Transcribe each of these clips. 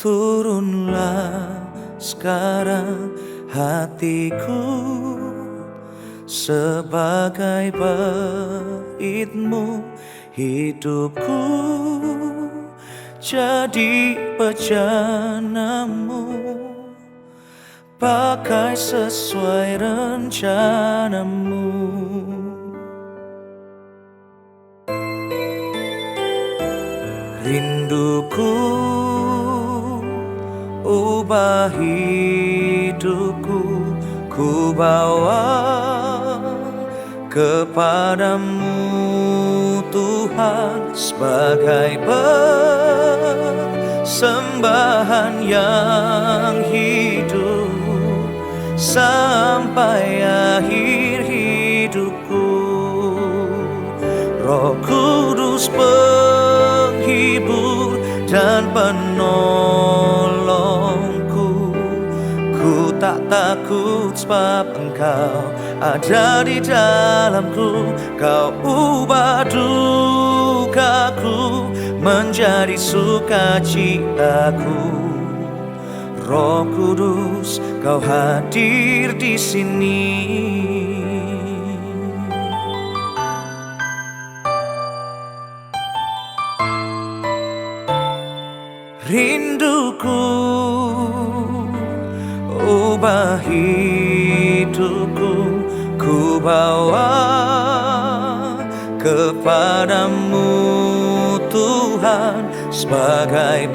Turunlah sekarang hatiku sebagai baitmu, hidupku jadi bejanamu, pakai sesuai rencanamu. Rinduku ubah hidupku, ku bawa kepadamu Tuhan, sebagai persembahan yang hidup sampai akhir hidupku. Roh Kudus penghibur dan penolongku, ku tak takut sebab Engkau ada di dalamku. Kau ubah dukaku menjadi sukacitaku. Roh Kudus, Kau hadir di sini. Rinduku ubah hidupku, ku bawa kepadamu Tuhan, sebagai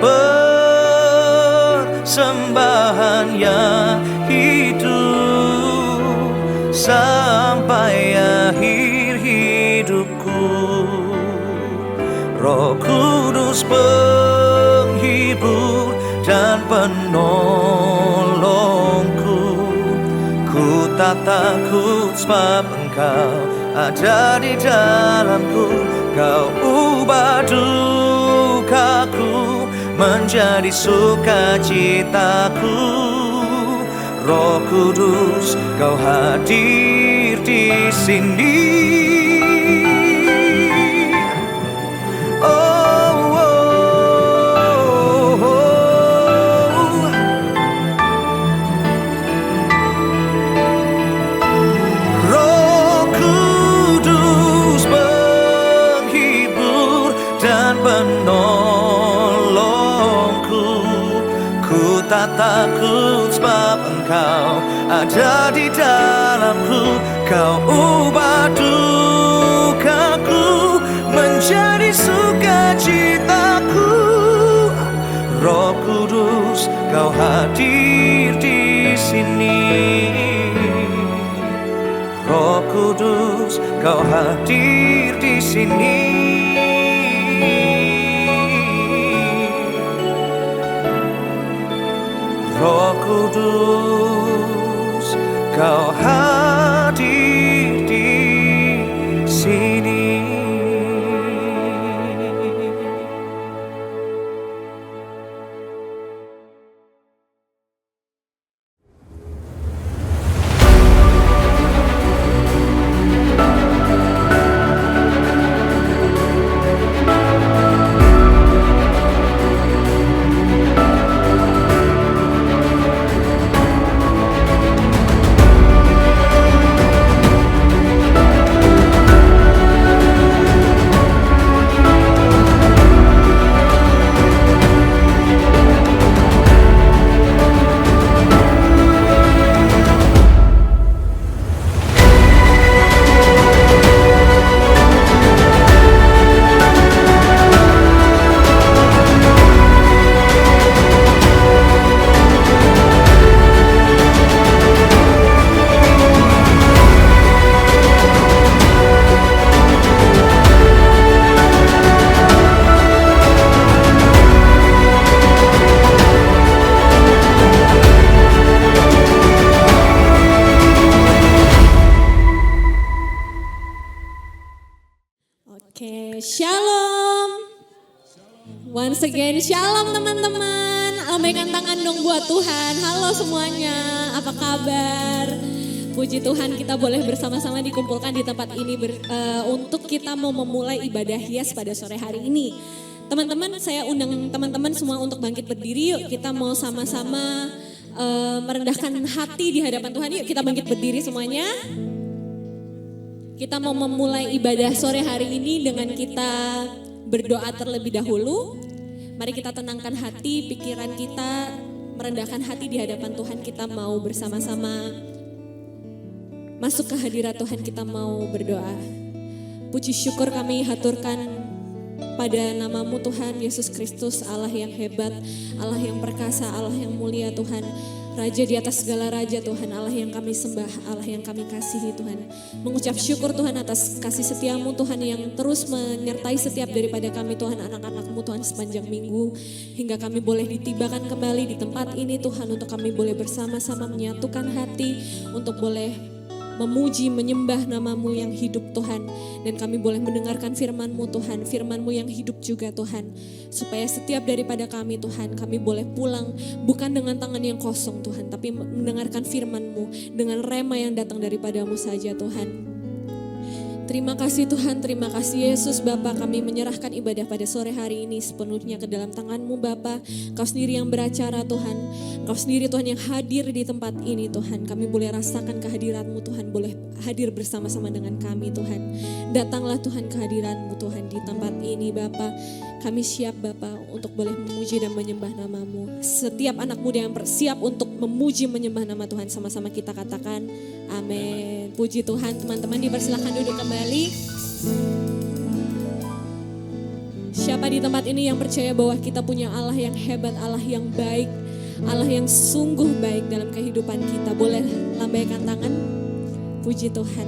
persembahan yang hidup sampai akhir hidupku. Roh Kudus penghibur dan penolongku, ku tak takut sebab Engkau ada di dalamku. Kau ubah dukaku menjadi sukacitaku. Roh Kudus, Kau hadir di sini. Tak takut sebab Engkau ada di dalamku. Kau ubah dukaku menjadi sukacitaku. Roh Kudus, Kau hadir di sini. Roh Kudus, Kau hadir di sini. Roh Kudus, Kau hadir di sini. Shalom. Once again, shalom teman-teman. Lambaikan tangan dong buat Tuhan. Halo semuanya, apa kabar? Puji Tuhan kita boleh bersama-sama dikumpulkan di tempat ini untuk kita mau memulai ibadah hias pada sore hari ini. Teman-teman, saya undang teman-teman semua untuk bangkit berdiri. Yuk kita mau sama-sama merendahkan hati di hadapan Tuhan. Yuk kita bangkit berdiri semuanya. Kita mau memulai ibadah sore hari ini dengan kita berdoa terlebih dahulu. Mari kita tenangkan hati, pikiran kita, merendahkan hati di hadapan Tuhan. Kita mau bersama-sama masuk ke hadirat Tuhan, kita mau berdoa. Puji syukur kami haturkan pada nama-Mu Tuhan Yesus Kristus, Allah yang hebat, Allah yang perkasa, Allah yang mulia Tuhan. Raja di atas segala raja Tuhan, Allah yang kami sembah, Allah yang kami kasihi Tuhan. Mengucap syukur Tuhan atas kasih setia-Mu Tuhan yang terus menyertai setiap daripada kami Tuhan, anak-anak-Mu Tuhan sepanjang minggu. Hingga kami boleh ditibakan kembali di tempat ini Tuhan, untuk kami boleh bersama-sama menyatukan hati, untuk boleh memuji, menyembah nama-Mu yang hidup Tuhan. Dan kami boleh mendengarkan firman-Mu Tuhan, firman-Mu yang hidup juga Tuhan. Supaya setiap daripada kami Tuhan, kami boleh pulang bukan dengan tangan yang kosong Tuhan, tapi mendengarkan firman-Mu dengan rema yang datang daripada-Mu saja Tuhan. Terima kasih Tuhan, terima kasih Yesus Bapa, kami menyerahkan ibadah pada sore hari ini sepenuhnya ke dalam tangan-Mu Bapa. Kau sendiri yang beracara Tuhan, Kau sendiri Tuhan yang hadir di tempat ini Tuhan. Kami boleh rasakan kehadirat-Mu Tuhan, boleh hadir bersama-sama dengan kami Tuhan. Datanglah Tuhan kehadirat-Mu Tuhan di tempat ini Bapa. Kami siap Bapa untuk boleh memuji dan menyembah nama-Mu. Setiap anak muda yang siap untuk memuji menyembah nama Tuhan, sama-sama kita katakan amin. Puji Tuhan, teman-teman dipersilakan duduk kembali. Siapa di tempat ini yang percaya bahwa kita punya Allah yang hebat, Allah yang baik, Allah yang sungguh baik dalam kehidupan kita? Boleh lambaikan tangan. Puji Tuhan.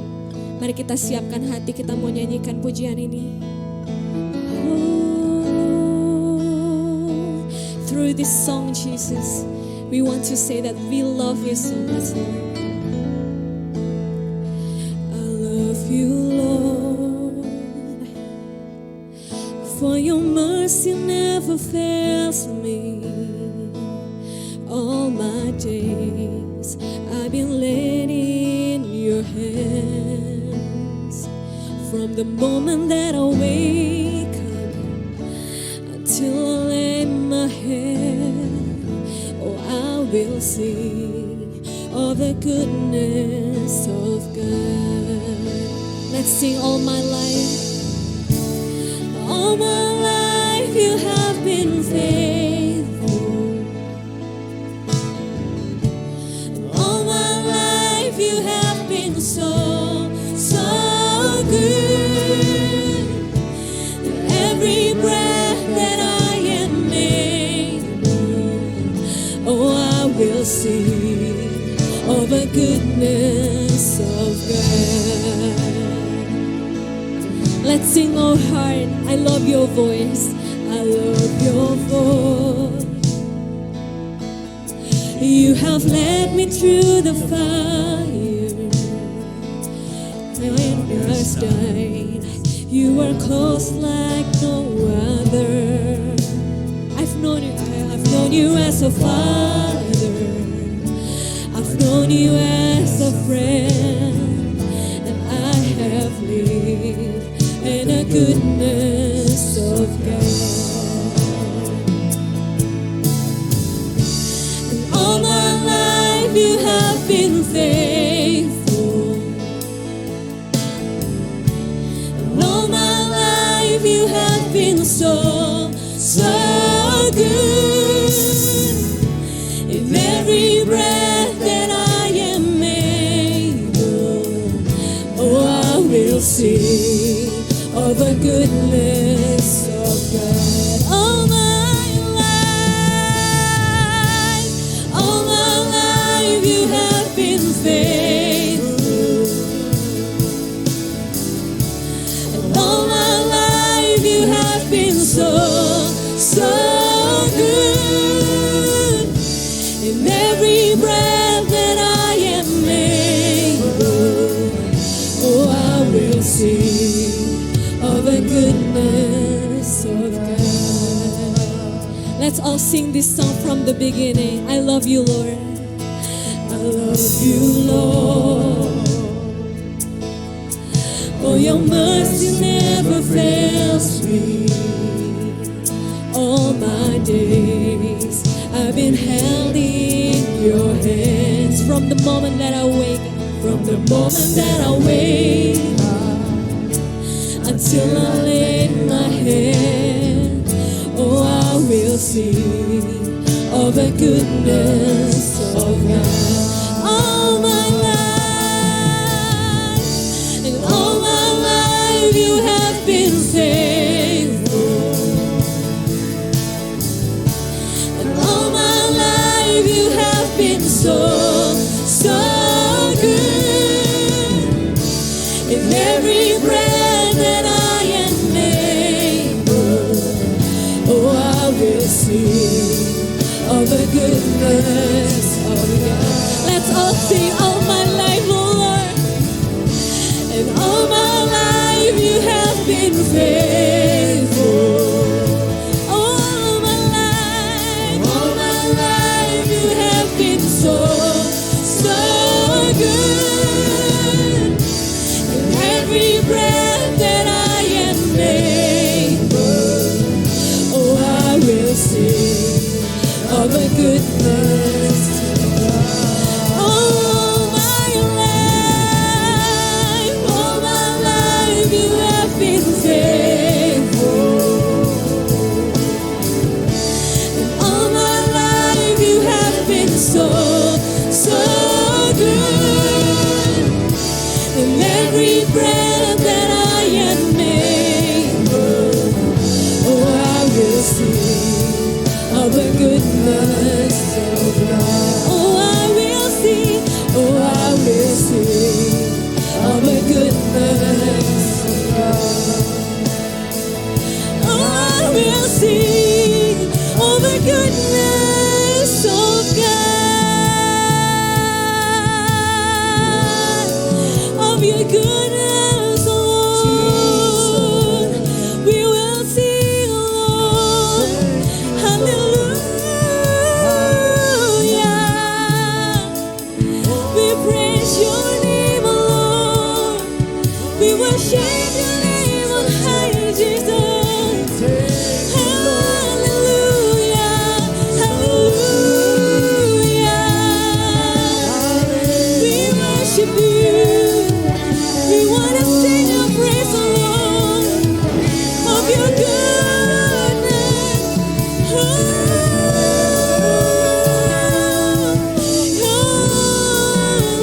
Mari kita siapkan hati, kita mau nyanyikan pujian ini. Through this song Jesus, we want to say that we love you so much Lord. I love you Lord, for your mercy never fails me. All my days I've been laid in your hands. From the moment that I wake up until I lay my head, oh I will sing of the goodness of God. Let's sing all my life. All my life you have been faithful. All my life you have been so, so good. Every breath that I am able, oh I will sing of the goodness of God. Let's sing our heart. I love your voice. I love your voice. You have led me through the fire. When I died, you were close like no other. I've known you as a father. I've known you as a friend, and I have lived in the goodness of God. And all my life you have been faithful. And all my life you have been so, so good. In every breath that I am able, oh I will sing of the goodness of God. All my life you have been faithful. And all my life you have been so, so good. In every breath that I am able, oh I will sing of the goodness of God. Let's all sing this song from the beginning. I love you, Lord. I love you, Lord. For your mercy never fails me. all my days. I've been held in your hands from the moment that I wake up. From the moment that I wake up until I lay my head, oh, I will sing of the goodness of God. All my life, and all my life you have been faithful. And all my life you have been so good. In every breath that I am able, oh, I will sing of the goodness of God. Let's all sing all my life, oh Lord. And all my life you have been faithful. All my life you have been so good. In every breath that I am able, oh, I will sing of the goodness of God. All my life you have been faithful. And all my life you have been so good. In every breath that I am able, oh, I will sing of the goodness of God. Oh, I will sing, oh, I will sing of the goodness of God. Oh, I will sing of the goodness of God. Of your goodness, Lord, we will sing, Lord. Hallelujah. We praise your name, Lord. We worship your name on high, Jesus. Hallelujah. Hallelujah. We worship you. We want to sing your praise, Lord, of your goodness. Oh,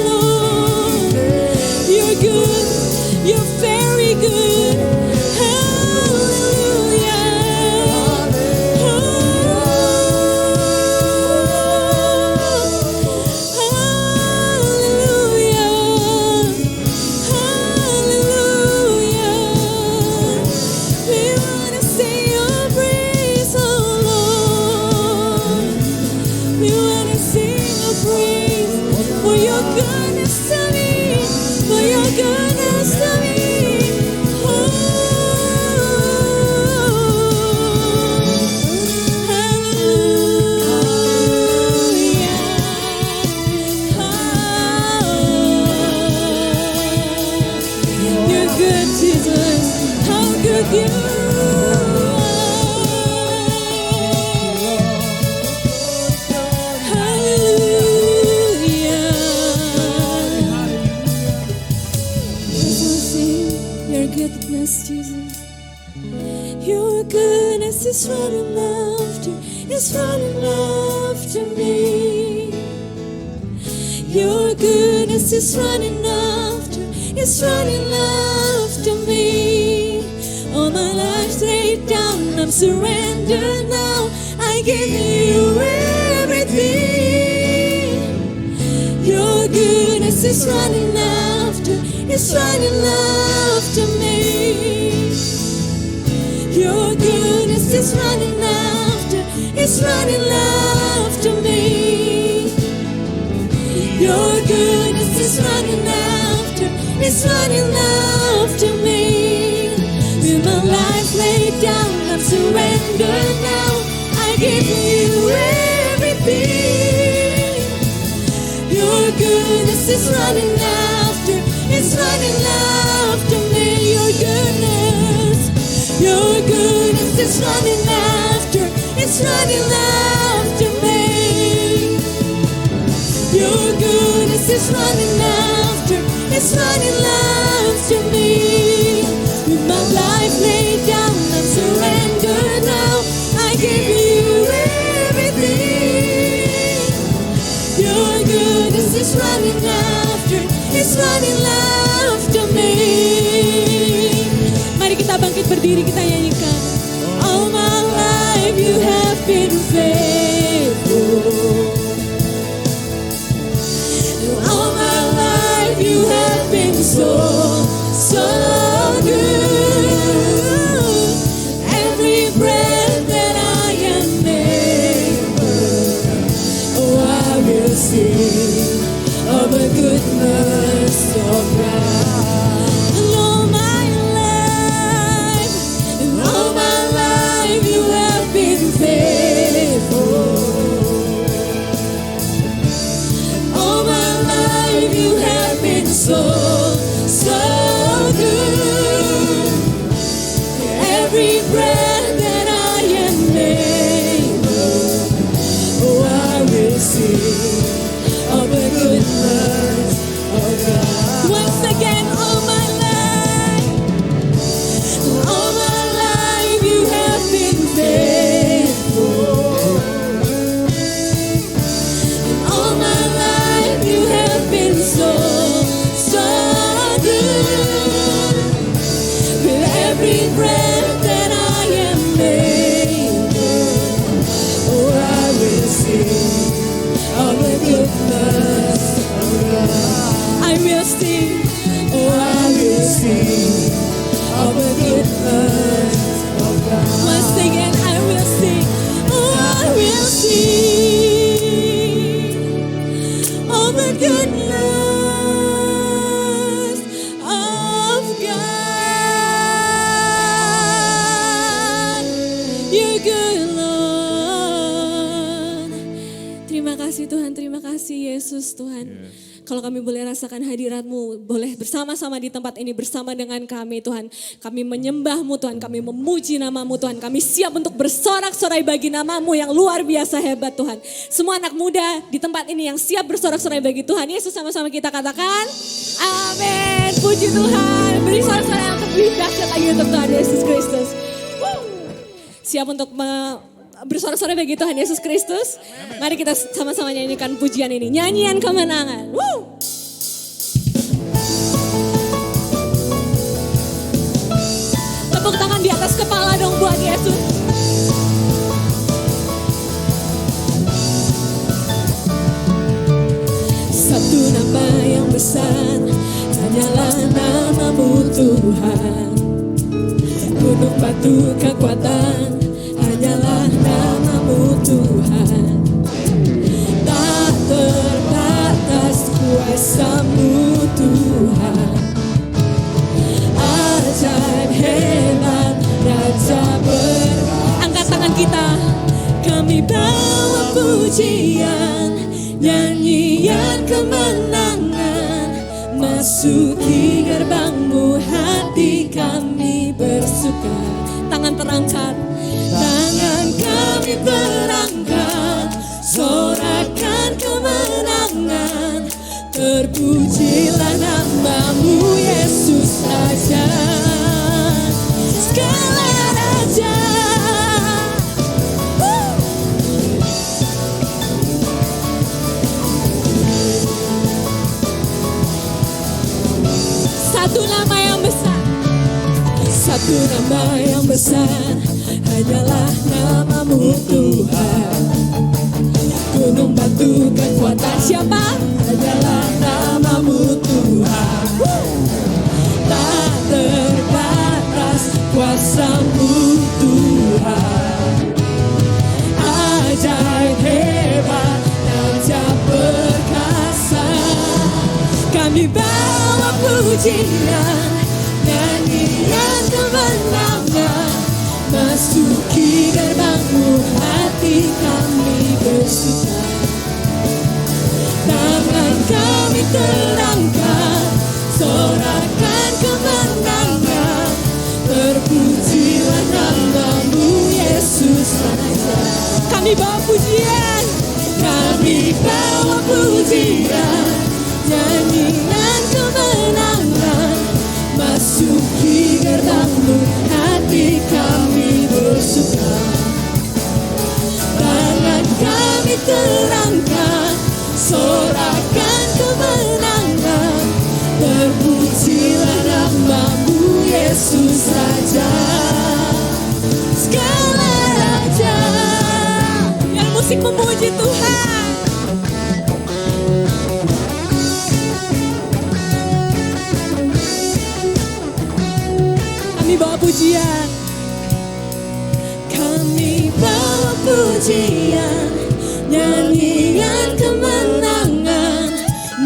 Lord, you're good. You're very good. Hallelujah. Hallelujah. We want to sing your praise, oh Lord. We want to sing your praise for your goodness to me, for your goodness to me. Oh, hallelujah. You're good, Jesus. How good you are. Hallelujah. Let's all sing your goodness, Jesus. Your goodness is running after, is running after me. Your goodness is running after, is running after me. All my life's laid down, I'm surrendered now. I give you everything. Your goodness is running after, is running after me. Your goodness is running after, is running after me. Your goodness is running after, is running after me. With my life laid down, I'm surrendered now. I give you everything. Your goodness is running after, is running after me. Your goodness is running after, running after me. Your goodness is running after, it's running after me. With my life laid down, I surrender now. I give you everything. Your goodness is running after, it's running after me. Mari kita bangkit berdiri, kita nyanyikan. All my life you have been faithful. All my life you have been so, so good. Every breath that I am able, oh I will sing of the goodness of God. And all my life you have been faithful. All my life you have been so, so good. Every breath that I am able, oh I will sing of the goodness of God. Once again, all my life you have been faithful. All my life you have been so, so good. With every breath that I am able, oh I will sing of the goodness of God. I will sing, oh I will sing of the goodness of God. Once again, I will sing, oh I will sing of the goodness of God. You're good, Lord. Terima kasih Tuhan, terima kasih Yesus Tuhan. Kalau kami boleh rasakan hadirat-Mu, boleh bersama-sama di tempat ini bersama dengan kami Tuhan. Kami menyembah-Mu Tuhan, kami memuji nama-Mu Tuhan. Kami siap untuk bersorak-sorai bagi nama-Mu yang luar biasa hebat Tuhan. Semua anak muda di tempat ini yang siap bersorak-sorai bagi Tuhan Yesus, sama-sama kita katakan amin. Puji Tuhan, beri sorak-sorai yang lebih dahsyat lagi untuk Tuhan Yesus Kristus. Siap untuk bersorak-sorai bagi Tuhan Yesus Kristus. Mari kita sama-sama nyanyikan pujian ini, nyanyian kemenangan. Woo! Tepuk tangan di atas kepala dong buat Yesus. Satu nama yang besar, hanyalah nama-Mu Tuhan. Gunung batu kekuatan, hanyalah nama-Mu Tuhan. Tak terbatas kuasa-Mu Tuhan. Ajaib hebat Raja angkat tangan kita, kami bawa pujian, nyanyian kemenangan. Masuki gerbang-Mu, hati kami bersuka. Tangan terangkat, tangan kami terangkat, sorakan kemenangan. Terpujilah nama-Mu Yesus Raja, segala raja. Satu nama yang besar, satu nama yang besar, hanyalah nama-Mu Tuhan. Gunung batu kekuatan siapa? Hanyalah nama-Mu Tuhan. Tak terbatas kuasa-Mu Tuhan. Ajaib hebat dan tak perkasa. Kami bawa pujian, nyanyian kemenangan. Masuki gerbang-Mu, hati kami bersuka. Tangan kami terangkat, sorakan kemenangan. Terpujilah nama-Mu Yesus Raja. Kami bawa pujian, kami bawa pujian, nyanyian kemenangan, masuki gerbang-Mu, hati kami bersuka. Tangan kami terangkat, sorakan kemenangan, terpujilah nama-Mu Yesus Raja, segala raja. Yang musik memuji Tuhan. Kami bawa pujian, kami bawa pujian, nyanyian kemenangan,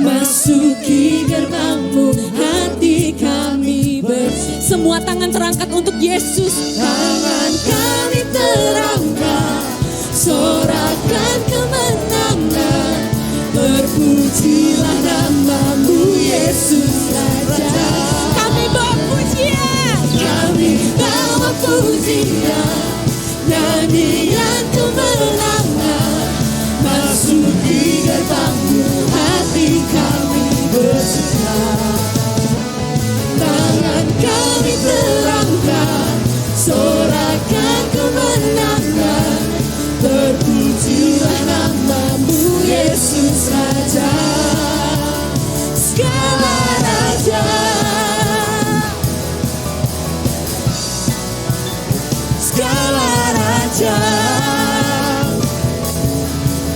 masuki gerbang-Mu, hati kami bersih. Semua tangan terangkat untuk Yesus. Tangan kami terangkat, sorakan kemenangan, terpujilah nama-Mu Yesus Raja. Kami bawa pujian, kami bawa pujian, nyanyian kemenangan, masuki gerbang-Mu, hati kami bersuka. Tangan kami terangkat, sorakan kemenangan, terpujilah nama-Mu Yesus Raja, segala raja, segala raja.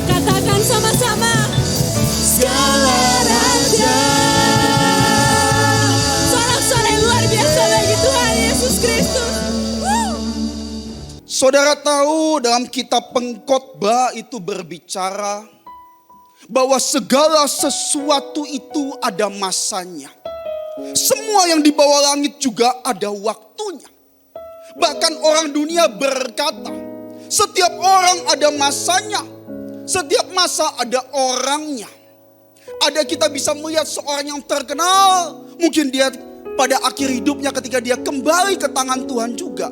Katakan sama-sama, segala raja. Sorak-sorai luar biasa bagi Tuhan Yesus Kristus. Saudara tahu dalam kitab Pengkhotbah itu berbicara bahwa segala sesuatu itu ada masanya. Semua yang di bawah langit juga ada waktunya. Bahkan orang dunia berkata, setiap orang ada masanya, setiap masa ada orangnya. Ada kita bisa melihat seorang yang terkenal, mungkin dia pada akhir hidupnya ketika dia kembali ke tangan Tuhan juga,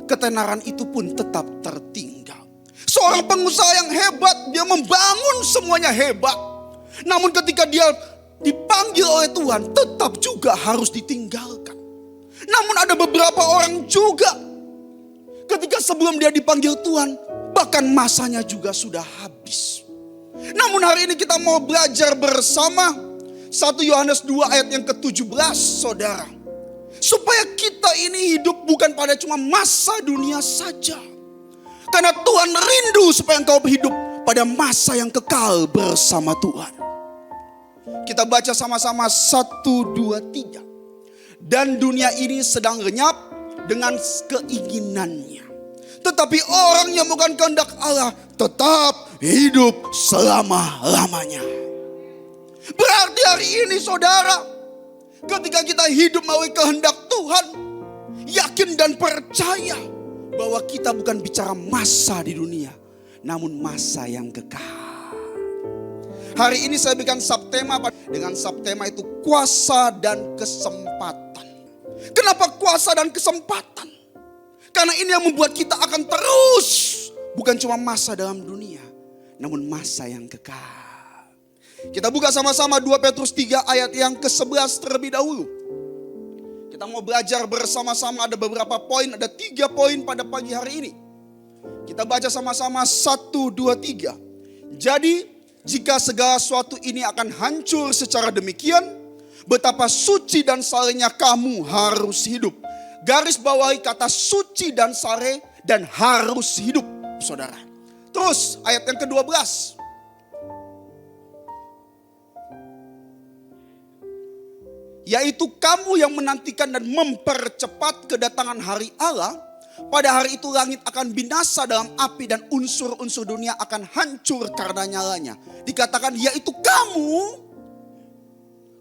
ketenaran itu pun tetap tertinggal. Seorang pengusaha yang hebat, dia membangun semuanya hebat. Namun ketika dia dipanggil oleh Tuhan, tetap juga harus ditinggalkan. Namun ada beberapa orang juga, ketika sebelum dia dipanggil Tuhan, bahkan masanya juga sudah habis. Namun hari ini kita mau belajar bersama 1 Yohanes 2 ayat yang ke-17, saudara. Supaya kita ini hidup bukan pada cuma masa dunia saja. Karena Tuhan rindu supaya engkau hidup pada masa yang kekal bersama Tuhan. Kita baca sama-sama 1, 2, 3. Dan dunia ini sedang lenyap dengan keinginannya. Tetapi orang yang bukan kehendak Allah tetap hidup selama-lamanya. Berarti hari ini saudara, ketika kita hidup melalui kehendak Tuhan, yakin dan percaya bahwa kita bukan bicara masa di dunia, namun masa yang kekal. Hari ini saya berikan subtema, dengan subtema itu kuasa dan kesempatan. Kenapa kuasa dan kesempatan? Karena ini yang membuat kita akan terus, bukan cuma masa dalam dunia, namun masa yang kekal. Kita buka sama-sama 2 Petrus 3 ayat yang ke-11 terlebih dahulu. Kita mau belajar bersama-sama, ada beberapa poin, ada 3 poin pada pagi hari ini. Kita baca sama-sama 1, 2, 3. Jadi jika segala sesuatu ini akan hancur secara demikian, betapa suci dan salehnya kamu harus hidup. Garis bawahi kata suci dan saleh dan harus hidup, saudara. Terus ayat yang ke-12. Yaitu kamu yang menantikan dan mempercepat kedatangan hari Allah. Pada hari itu langit akan binasa dalam api dan unsur-unsur dunia akan hancur karena nyalanya. Dikatakan yaitu kamu.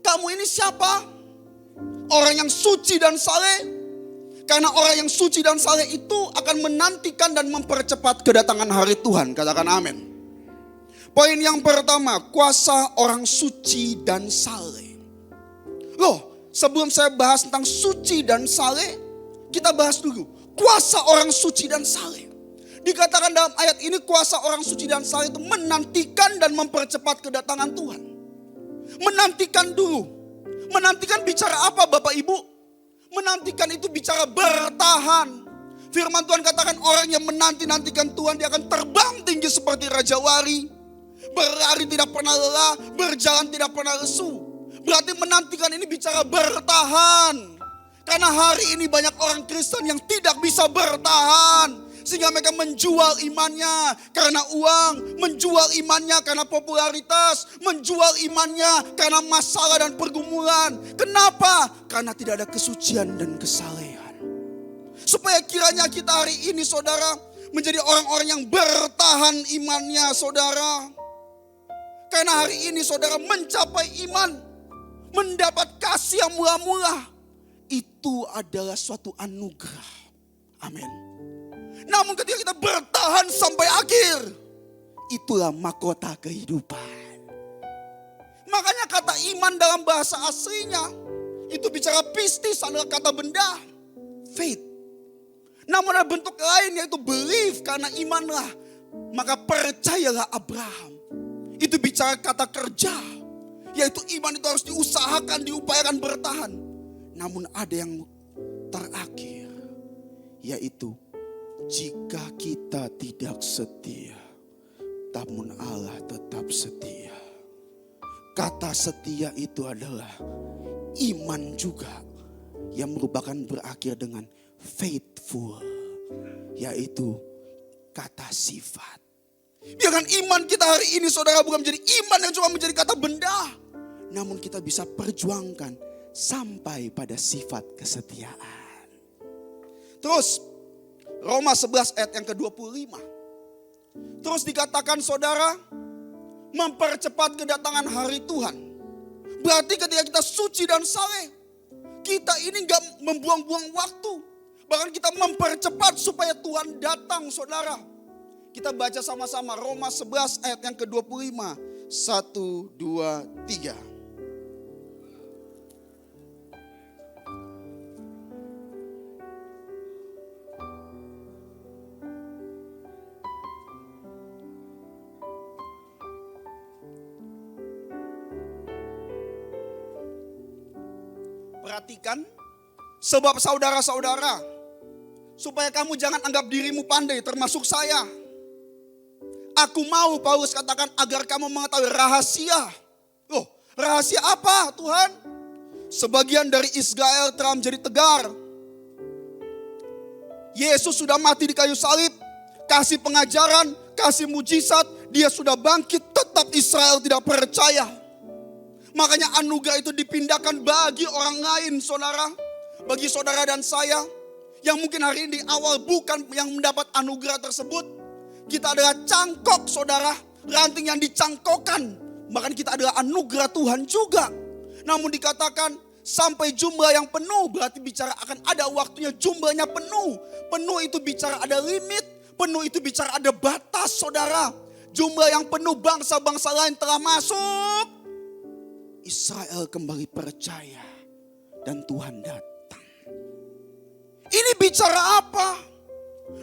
Kamu ini siapa? Orang yang suci dan saleh. Karena orang yang suci dan saleh itu akan menantikan dan mempercepat kedatangan hari Tuhan. Katakan amin. Poin yang pertama, kuasa orang suci dan saleh. Loh, sebelum saya bahas tentang suci dan saleh, kita bahas dulu kuasa orang suci dan saleh. Dikatakan dalam ayat ini kuasa orang suci dan saleh itu menantikan dan mempercepat kedatangan Tuhan. Menantikan dulu. Menantikan bicara apa Bapak Ibu? Menantikan itu bicara bertahan. Firman Tuhan katakan orang yang menanti-nantikan Tuhan dia akan terbang tinggi seperti Raja Wari. Berlari tidak pernah lelah, berjalan tidak pernah lesu. Berarti menantikan ini bicara bertahan. Karena hari ini banyak orang Kristen yang tidak bisa bertahan. Sehingga mereka menjual imannya karena uang, menjual imannya karena popularitas, menjual imannya karena masalah dan pergumulan. Kenapa? Karena tidak ada kesucian dan kesalehan. Supaya kiranya kita hari ini saudara menjadi orang-orang yang bertahan imannya saudara. Karena hari ini saudara mencapai iman, mendapat kasih yang mula-mula, itu adalah suatu anugerah. Amin. Namun ketika kita bertahan sampai akhir, itulah mahkota kehidupan. Makanya kata iman dalam bahasa aslinya, itu bicara pistis adalah kata benda, faith. Namun ada bentuk lain yaitu belief, karena imanlah, maka percayalah Abraham. Itu bicara kata kerja, yaitu iman itu harus diusahakan, diupayakan bertahan. Namun ada yang terakhir, yaitu jika kita tidak setia, namun Allah tetap setia. Kata setia itu adalah iman juga yang merupakan berakhir dengan faithful, yaitu kata sifat. Biarkan iman kita hari ini saudara bukan menjadi iman yang cuma menjadi kata benda, namun kita bisa perjuangkan sampai pada sifat kesetiaan. Terus Roma 11 ayat yang ke-25. Terus dikatakan saudara, mempercepat kedatangan hari Tuhan. Berarti ketika kita suci dan saleh, kita ini gak membuang-buang waktu. Bahkan kita mempercepat supaya Tuhan datang saudara. Kita baca sama-sama Roma 11 ayat yang ke-25. 1, 2, 3. Perhatikan, sebab saudara-saudara, supaya kamu jangan anggap dirimu pandai, termasuk saya. Aku mau, Paulus katakan, agar kamu mengetahui rahasia. Oh, rahasia apa Tuhan? Sebagian dari Israel telah menjadi tegar. Yesus sudah mati di kayu salib, kasih pengajaran, kasih mujizat, dia sudah bangkit, tetap Israel tidak percaya. Makanya anugerah itu dipindahkan bagi orang lain saudara. Bagi saudara dan saya yang mungkin hari ini di awal bukan yang mendapat anugerah tersebut. Kita adalah cangkok saudara, ranting yang dicangkokkan. Bahkan kita adalah anugerah Tuhan juga. Namun dikatakan sampai jumlah yang penuh, berarti bicara akan ada waktunya jumlahnya penuh. Penuh itu bicara ada limit, penuh itu bicara ada batas saudara. Jumlah yang penuh, bangsa-bangsa lain telah masuk. Israel kembali percaya dan Tuhan datang. Ini bicara apa?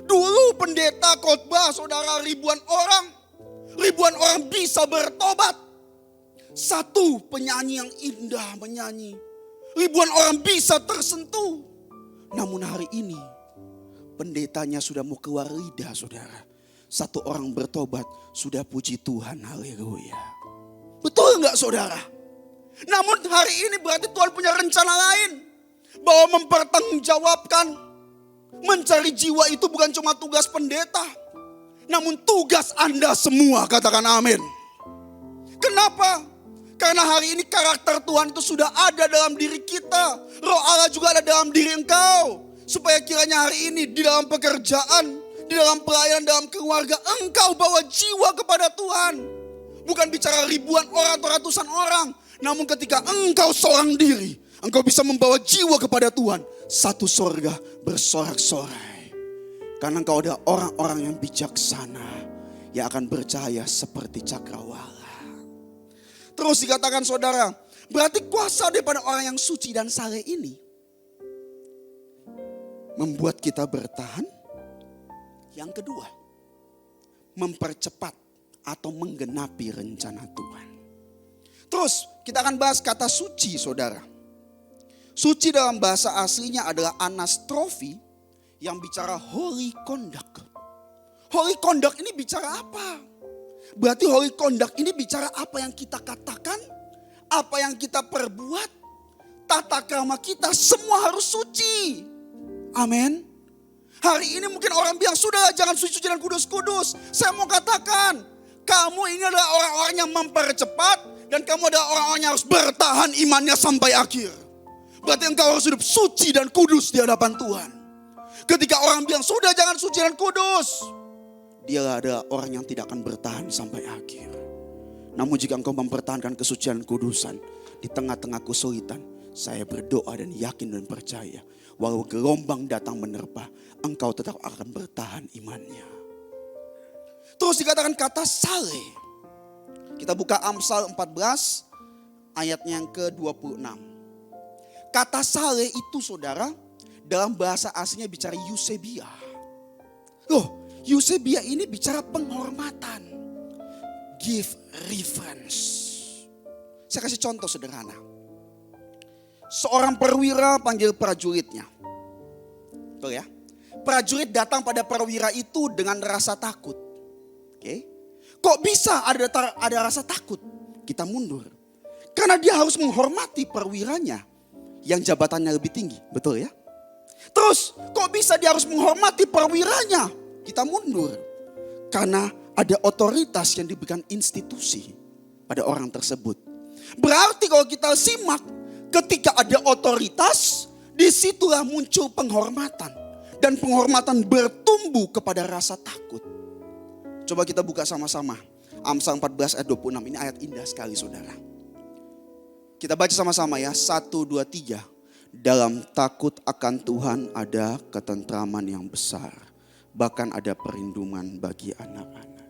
Dulu pendeta khotbah saudara ribuan orang bisa bertobat. Satu penyanyi yang indah menyanyi, ribuan orang bisa tersentuh. Namun hari ini pendetanya sudah mau keluar lidah saudara. Satu orang bertobat sudah puji Tuhan, haleluya. Betul enggak saudara? Namun hari ini berarti Tuhan punya rencana lain. Bahwa mempertanggungjawabkan, mencari jiwa itu bukan cuma tugas pendeta. Namun tugas Anda semua, katakan amin. Kenapa? Karena hari ini karakter Tuhan itu sudah ada dalam diri kita. Roh Allah juga ada dalam diri engkau. Supaya kiranya hari ini di dalam pekerjaan, di dalam pelayanan, dalam keluarga, engkau bawa jiwa kepada Tuhan. Bukan bicara ribuan orang atau ratusan orang. Namun ketika engkau seorang diri, engkau bisa membawa jiwa kepada Tuhan. Satu sorga bersorak-sorai. Karena engkau ada orang-orang yang bijaksana, yang akan bercahaya seperti cakrawala. Terus dikatakan saudara, berarti kuasa daripada orang yang suci dan saleh ini membuat kita bertahan. Yang kedua, mempercepat atau menggenapi rencana Tuhan. Terus kita akan bahas kata suci, saudara. Suci dalam bahasa aslinya adalah anastrofi yang bicara holy conduct. Holy conduct ini bicara apa? Berarti holy conduct ini bicara apa yang kita katakan, apa yang kita perbuat, tata krama kita semua harus suci. Amin. Hari ini mungkin orang bilang, sudah jangan suci dan kudus-kudus. Saya mau katakan, kamu ini adalah orang-orang yang mempercepat dan kamu adalah orang-orang yang harus bertahan imannya sampai akhir. Berarti engkau harus hidup suci dan kudus di hadapan Tuhan. Ketika orang bilang, sudah jangan suci dan kudus, dia adalah orang yang tidak akan bertahan sampai akhir. Namun jika engkau mempertahankan kesucian dan kudusan di tengah-tengah kesulitan, saya berdoa dan yakin dan percaya, walau gelombang datang menerpa, engkau tetap akan bertahan imannya. Terus dikatakan kata saleh. Kita buka Amsal 14 ayatnya yang ke-26. Kata saleh itu, saudara, dalam bahasa aslinya bicara eusebia. Loh, eusebia ini bicara penghormatan. Give reverence. Saya kasih contoh sederhana. Seorang perwira panggil prajuritnya. Betul ya? Prajurit datang pada perwira itu dengan rasa takut. Oke? Kok bisa ada rasa takut? Kita mundur. Karena dia harus menghormati perwiranya yang jabatannya lebih tinggi. Betul ya? Terus kok bisa dia harus menghormati perwiranya? Kita mundur. Karena ada otoritas yang diberikan institusi pada orang tersebut. Berarti kalau kita simak, ketika ada otoritas, disitulah muncul penghormatan. Dan penghormatan bertumbuh kepada rasa takut. Coba kita buka sama-sama. Amsal 14 ayat 26, ini ayat indah sekali, saudara. Kita baca sama-sama ya, 1, 2, 3. Dalam takut akan Tuhan ada ketentraman yang besar. Bahkan ada perlindungan bagi anak-anak.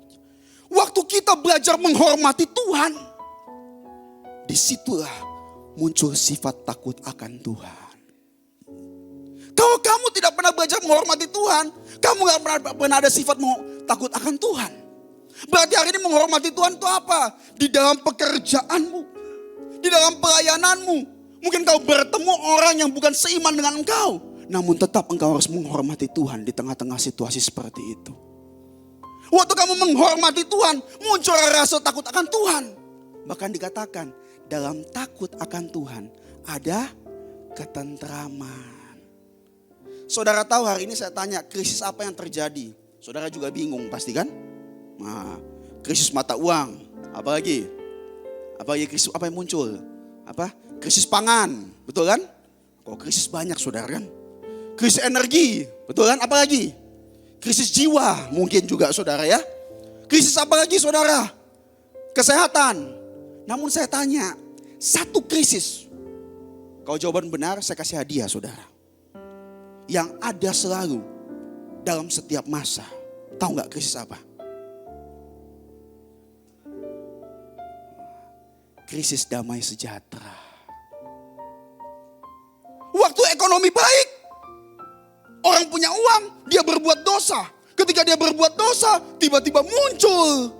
Waktu kita belajar menghormati Tuhan, disitulah muncul sifat takut akan Tuhan. Kalau kamu tidak pernah belajar menghormati Tuhan, kamu gak pernah ada sifat takut akan Tuhan. Berarti hari ini menghormati Tuhan itu apa? Di dalam pekerjaanmu, di dalam pelayananmu. Mungkin kau bertemu orang yang bukan seiman dengan engkau, namun tetap engkau harus menghormati Tuhan di tengah-tengah situasi seperti itu. Waktu kamu menghormati Tuhan, muncul rasa takut akan Tuhan. Bahkan dikatakan, dalam takut akan Tuhan ada ketentraman. Saudara tahu hari ini saya tanya, krisis apa yang terjadi? Saudara juga bingung pasti kan? Nah, krisis mata uang, apa lagi? Krisis apa yang muncul? Krisis pangan, betul kan? Kok krisis banyak, saudara kan? Krisis energi, betul kan? Apa lagi? Krisis jiwa mungkin juga, saudara ya. Krisis apa lagi, saudara? Kesehatan. Namun saya tanya, satu krisis, kalau jawaban benar saya kasih hadiah, saudara. Yang ada selalu dalam setiap masa. Tahu gak krisis apa? Krisis damai sejahtera. Waktu ekonomi baik, orang punya uang, dia berbuat dosa. Ketika dia berbuat dosa, tiba-tiba muncul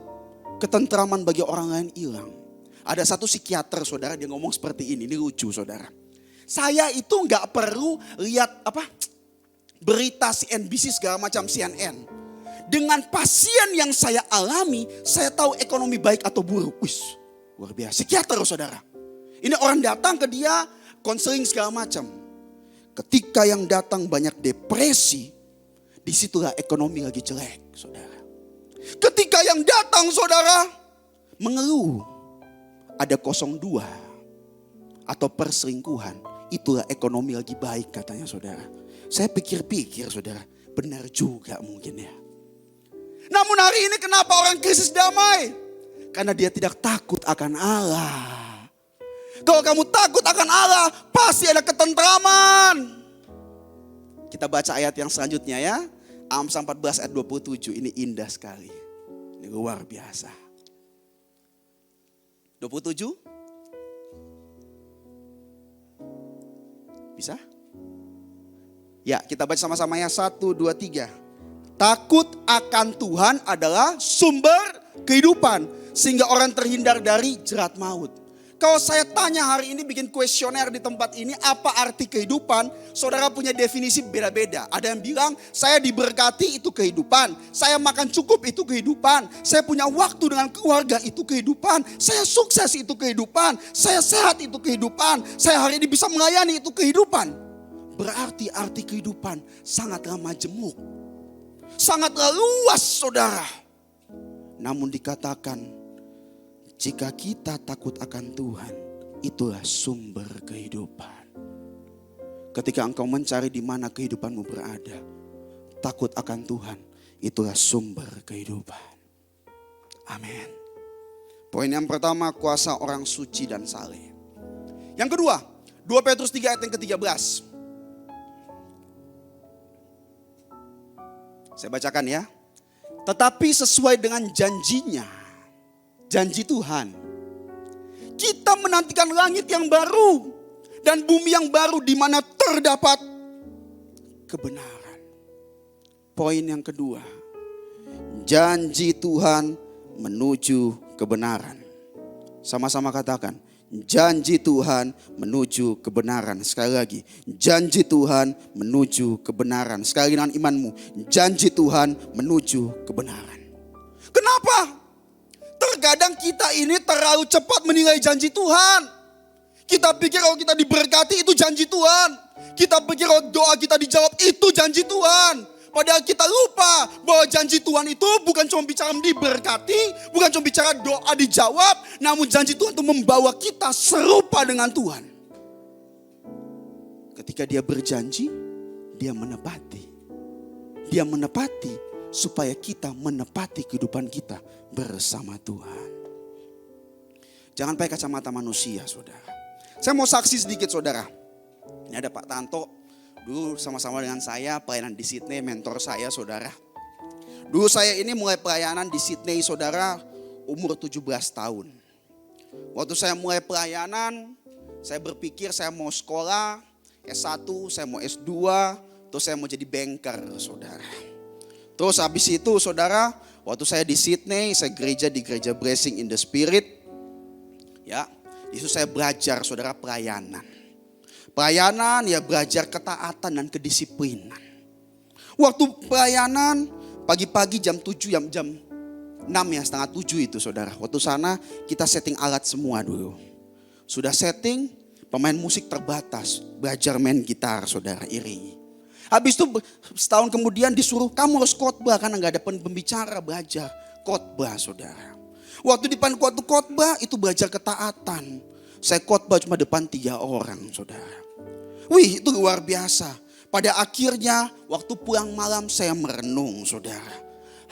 ketentraman bagi orang lain hilang. Ada satu psikiater, saudara, dia ngomong seperti ini lucu, saudara. Saya itu gak perlu lihat berita CNBC segala macam CNN. Dengan pasien yang saya alami, saya tahu ekonomi baik atau buruk. Wih, luar biasa. Psikiater, saudara. Ini orang datang ke dia, konseling segala macam. Ketika yang datang banyak depresi, disitulah ekonomi lagi jelek, saudara. Ketika yang datang, saudara, mengeluh, ada 02 atau perselingkuhan, itulah ekonomi lagi baik katanya, saudara. Saya pikir-pikir, saudara, benar juga mungkin ya. Namun hari ini kenapa orang krisis damai? Karena dia tidak takut akan Allah. Kalau kamu takut akan Allah, pasti ada ketentraman. Kita baca ayat yang selanjutnya ya. Amsal 14 ayat 27, ini indah sekali. Ini luar biasa. 27? Bisa? Ya, kita baca sama-sama ya. 1, 2, 3. Takut akan Tuhan adalah sumber kehidupan. Sehingga orang terhindar dari jerat maut. Kalau saya tanya hari ini bikin kuesioner di tempat ini, apa arti kehidupan? Saudara punya definisi beda-beda. Ada yang bilang, saya diberkati itu kehidupan. Saya makan cukup itu kehidupan. Saya punya waktu dengan keluarga itu kehidupan. Saya sukses itu kehidupan. Saya sehat itu kehidupan. Saya hari ini bisa melayani itu kehidupan. Berarti arti kehidupan sangatlah majemuk. Sangatlah luas, saudara. Namun dikatakan, jika kita takut akan Tuhan, itulah sumber kehidupan. Ketika engkau mencari di mana kehidupanmu berada, takut akan Tuhan, itulah sumber kehidupan. Amin. Poin yang pertama, kuasa orang suci dan saleh. Yang kedua, 2 Petrus 3 ayat yang ke-13. Saya bacakan ya. Tetapi sesuai dengan janjinya, janji Tuhan, kita menantikan langit yang baru dan bumi yang baru di mana terdapat kebenaran. Poin yang kedua, janji Tuhan menuju kebenaran. Sama-sama katakan, janji Tuhan menuju kebenaran. Sekali lagi, janji Tuhan menuju kebenaran. Sekali dengan imanmu, janji Tuhan menuju kebenaran. Kenapa? Terkadang kita ini terlalu cepat menilai janji Tuhan. Kita pikir kalau kita diberkati itu janji Tuhan. Kita pikir kalau doa kita dijawab itu janji Tuhan. Padahal kita lupa bahwa janji Tuhan itu bukan cuma bicara diberkati, bukan cuma bicara doa dijawab, namun janji Tuhan itu membawa kita serupa dengan Tuhan. Ketika dia berjanji, dia menepati. Dia menepati supaya kita menepati kehidupan kita bersama Tuhan. Jangan pakai kacamata manusia, saudara. Saya mau saksi sedikit, saudara. Ini ada Pak Tanto. Dulu sama-sama dengan saya pelayanan di Sydney, mentor saya, saudara. Dulu saya ini mulai pelayanan di Sydney, saudara, umur 17 tahun. Waktu saya mulai pelayanan, saya berpikir saya mau sekolah, S1, saya mau S2, terus saya mau jadi banker, saudara. Terus habis itu, saudara, waktu saya di Sydney, saya gereja di gereja Blessing in the Spirit. Ya, di situ saya belajar, saudara, pelayanan. Pelayanan ya belajar ketaatan dan kedisiplinan. Waktu pelayanan pagi-pagi jam 7, jam 6 ya, setengah 7 itu, saudara. Waktu sana kita setting alat semua dulu. Sudah setting, pemain musik terbatas. Belajar main gitar, saudara, iringi. Habis itu setahun kemudian disuruh kamu harus khotbah karena gak ada pembicara, belajar khotbah, saudara. Waktu depan khotbah itu belajar ketaatan. Saya khotbah cuma depan 3 orang, saudara. Wih, itu luar biasa. Pada akhirnya waktu pulang malam saya merenung, saudara.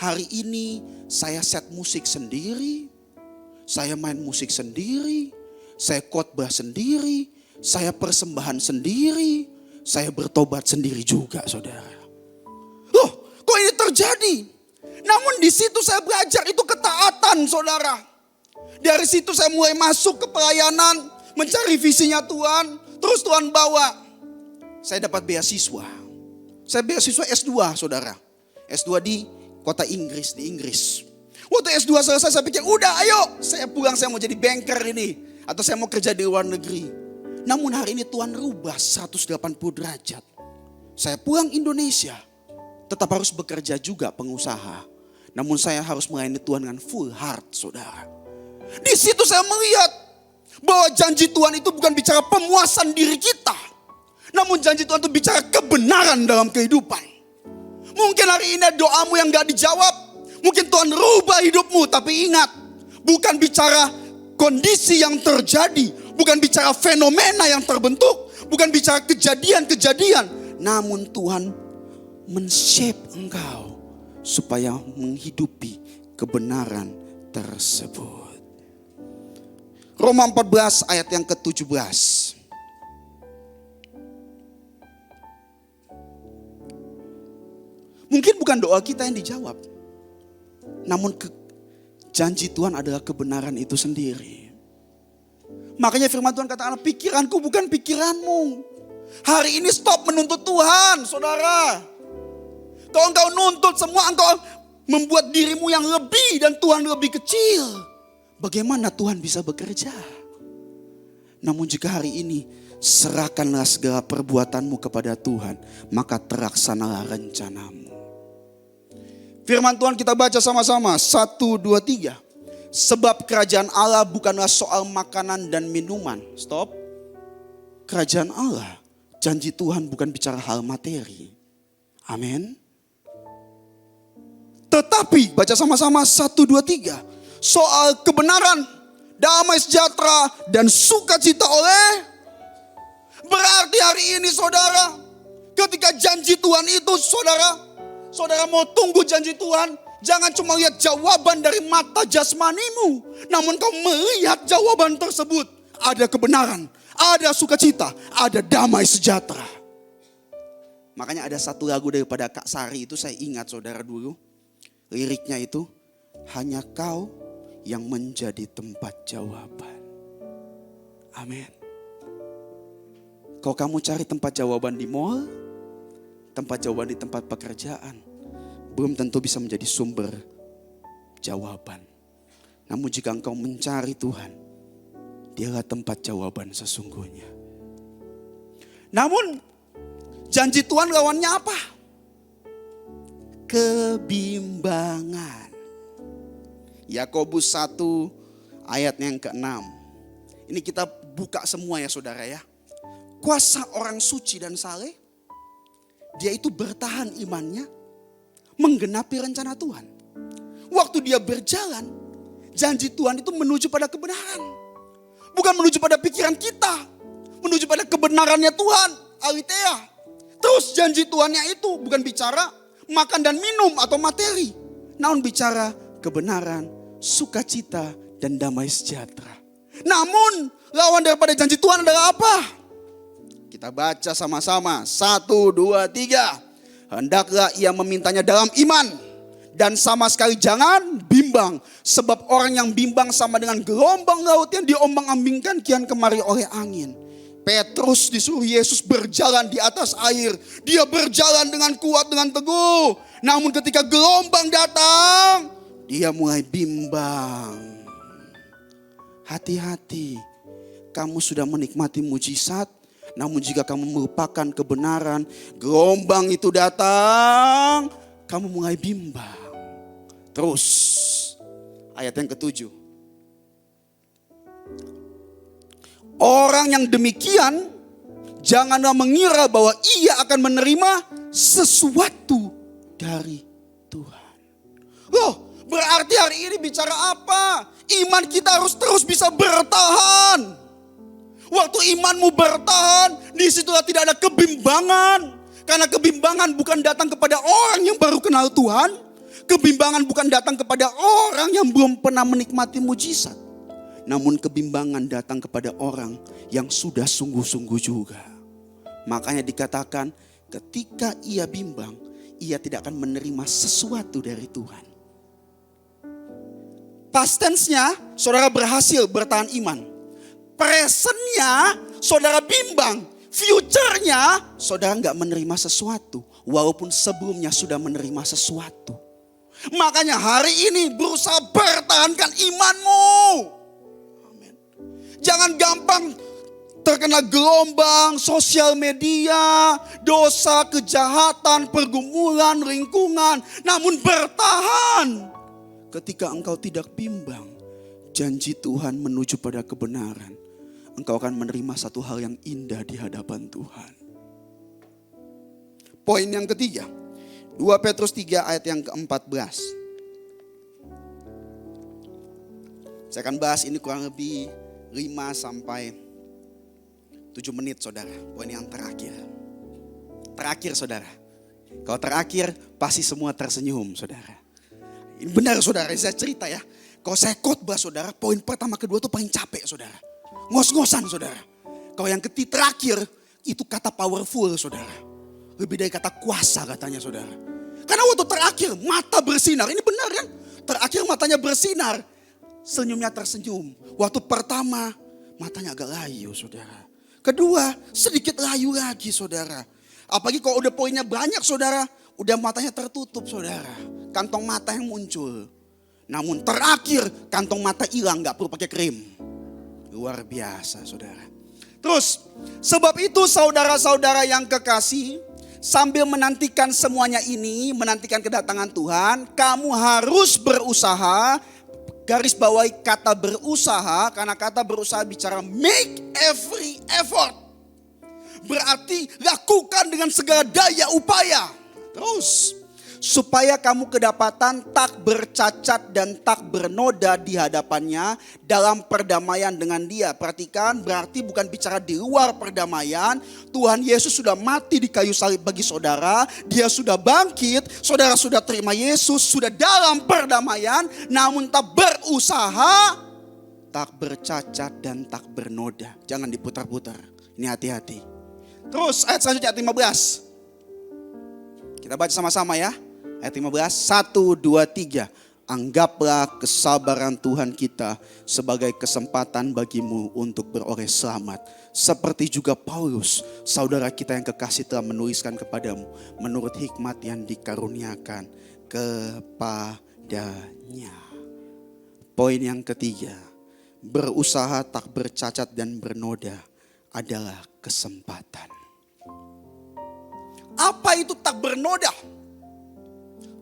Hari ini saya set musik sendiri. Saya main musik sendiri. Saya khotbah sendiri. Saya persembahan sendiri. Saya bertobat sendiri juga, saudara. Loh, kok ini terjadi? Namun di situ saya belajar itu ketaatan, saudara. Dari situ saya mulai masuk ke pelayanan, mencari visinya Tuhan. Terus Tuhan bawa. Saya dapat beasiswa. Saya beasiswa S2, saudara. S2 di kota Inggris, di Inggris. Waktu S2 selesai saya pikir, udah ayo saya pulang, saya mau jadi banker ini. Atau saya mau kerja di luar negeri. Namun hari ini Tuhan rubah 180 derajat. Saya pulang Indonesia. Tetap harus bekerja juga pengusaha. Namun saya harus melayani Tuhan dengan full heart, saudara. Di situ saya melihat bahwa janji Tuhan itu bukan bicara pemuasan diri kita. Namun janji Tuhan itu bicara kebenaran dalam kehidupan. Mungkin hari ini doamu yang gak dijawab. Mungkin Tuhan rubah hidupmu. Tapi ingat, bukan bicara kondisi yang terjadi. Bukan bicara fenomena yang terbentuk. Bukan bicara kejadian-kejadian. Namun Tuhan men-shape engkau supaya menghidupi kebenaran tersebut. Roma 14 ayat yang ke-17. Mungkin bukan doa kita yang dijawab. Namun janji Tuhan adalah kebenaran itu sendiri. Makanya firman Tuhan katakan, pikiranku bukan pikiranmu. Hari ini stop menuntut Tuhan, saudara. Kalau engkau nuntut semua, engkau membuat dirimu yang lebih dan Tuhan lebih kecil. Bagaimana Tuhan bisa bekerja? Namun jika hari ini serahkanlah segala perbuatanmu kepada Tuhan, maka terlaksanalah rencanamu. Firman Tuhan kita baca sama-sama. 1, 2, 3. Sebab kerajaan Allah bukanlah soal makanan dan minuman. Stop. Kerajaan Allah, janji Tuhan bukan bicara hal materi. Amin. Tetapi, baca sama-sama 1, 2, 3. Soal kebenaran, damai sejahtera, dan sukacita oleh. Berarti hari ini saudara, ketika janji Tuhan itu saudara mau tunggu janji Tuhan. Jangan cuma lihat jawaban dari mata jasmanimu. Namun kau melihat jawaban tersebut. Ada kebenaran, ada sukacita, ada damai sejahtera. Makanya ada satu lagu daripada Kak Sari itu saya ingat saudara dulu. Liriknya itu, hanya kau yang menjadi tempat jawaban. Amin. Kalau kamu cari tempat jawaban di mall, tempat jawaban di tempat pekerjaan, belum tentu bisa menjadi sumber jawaban. Namun jika engkau mencari Tuhan, Dialah tempat jawaban sesungguhnya. Namun janji Tuhan lawannya apa? Kebimbangan. Yakobus 1 ayat yang ke-6. Ini kita buka semua ya saudara ya. Kuasa orang suci dan saleh, dia itu bertahan imannya, menggenapi rencana Tuhan. Waktu dia berjalan, janji Tuhan itu menuju pada kebenaran. Bukan menuju pada pikiran kita, menuju pada kebenarannya Tuhan, Alitea. Terus janji Tuhannya itu bukan bicara makan dan minum atau materi, namun bicara kebenaran, sukacita, dan damai sejahtera. Namun lawan daripada janji Tuhan adalah apa? Kita baca sama-sama. 1, 2, 3. Hendaklah ia memintanya dalam iman. Dan sama sekali jangan bimbang. Sebab orang yang bimbang sama dengan gelombang laut yang diombang-ambingkan kian kemari oleh angin. Petrus disuruh Yesus berjalan di atas air. Dia berjalan dengan kuat, dengan teguh. Namun ketika gelombang datang, dia mulai bimbang. Hati-hati. Kamu sudah menikmati mujizat. Namun jika kamu melupakan kebenaran, gelombang itu datang, kamu mulai bimbang. Terus, ayat yang ke-7. Orang yang demikian, janganlah mengira bahwa ia akan menerima sesuatu dari Tuhan. Loh, berarti hari ini bicara apa? Iman kita harus terus bisa bertahan. Waktu imanmu bertahan, disitulah tidak ada kebimbangan. Karena kebimbangan bukan datang kepada orang yang baru kenal Tuhan. Kebimbangan bukan datang kepada orang yang belum pernah menikmati mujizat. Namun kebimbangan datang kepada orang yang sudah sungguh-sungguh juga. Makanya dikatakan ketika ia bimbang, ia tidak akan menerima sesuatu dari Tuhan. Past tense-nya, saudara berhasil bertahan iman. Presentnya saudara bimbang, future-nya saudara nggak menerima sesuatu, walaupun sebelumnya sudah menerima sesuatu. Makanya hari ini berusaha pertahankan imanmu. Amin. Jangan gampang terkena gelombang sosial media, dosa, kejahatan, pergumulan, lingkungan. Namun bertahan. Ketika engkau tidak bimbang, janji Tuhan menuju pada kebenaran. Engkau akan menerima satu hal yang indah di hadapan Tuhan. Poin yang ketiga. 2 Petrus 3 ayat yang ke-14. Saya akan bahas ini kurang lebih 5 sampai 7 menit saudara. Poin yang terakhir. Terakhir saudara. Kalau terakhir pasti semua tersenyum saudara. Ini benar saudara, saya cerita ya. Kalau saya khotbah saudara, poin pertama kedua itu paling capek saudara. Ngos-ngosan saudara. Kalau yang terakhir itu kata powerful saudara. Lebih dari kata kuasa katanya saudara. Karena waktu terakhir mata bersinar. Ini benar kan? Terakhir matanya bersinar. Senyumnya tersenyum. Waktu pertama matanya agak layu saudara. Kedua sedikit layu lagi saudara. Apalagi kalau udah poinnya banyak saudara. udah matanya tertutup saudara. Kantong mata yang muncul. Namun terakhir kantong mata hilang, gak perlu pakai krim. Luar biasa saudara. Terus sebab itu saudara-saudara yang kekasih, sambil menantikan semuanya ini, menantikan kedatangan Tuhan, kamu harus berusaha. Garis bawahi kata berusaha, karena kata berusaha bicara make every effort. Berarti lakukan dengan segala daya upaya. Terus supaya kamu kedapatan tak bercacat dan tak bernoda di hadapannya dalam perdamaian dengan Dia. Perhatikan, berarti bukan bicara di luar perdamaian. Tuhan Yesus sudah mati di kayu salib bagi saudara. Dia sudah bangkit, saudara sudah terima Yesus, sudah dalam perdamaian. Namun tak berusaha, tak bercacat dan tak bernoda. Jangan diputar-putar, ini hati-hati. Terus ayat selanjutnya ayat 15. Kita baca sama-sama ya. Ayat 15, 1, 2, 3. Anggaplah kesabaran Tuhan kita sebagai kesempatan bagimu untuk beroleh selamat. Seperti juga Paulus, saudara kita yang kekasih telah menuliskan kepadamu menurut hikmat yang dikaruniakan kepadanya. Poin yang ketiga, berusaha tak bercacat dan bernoda adalah kesempatan. Apa itu tak bernoda?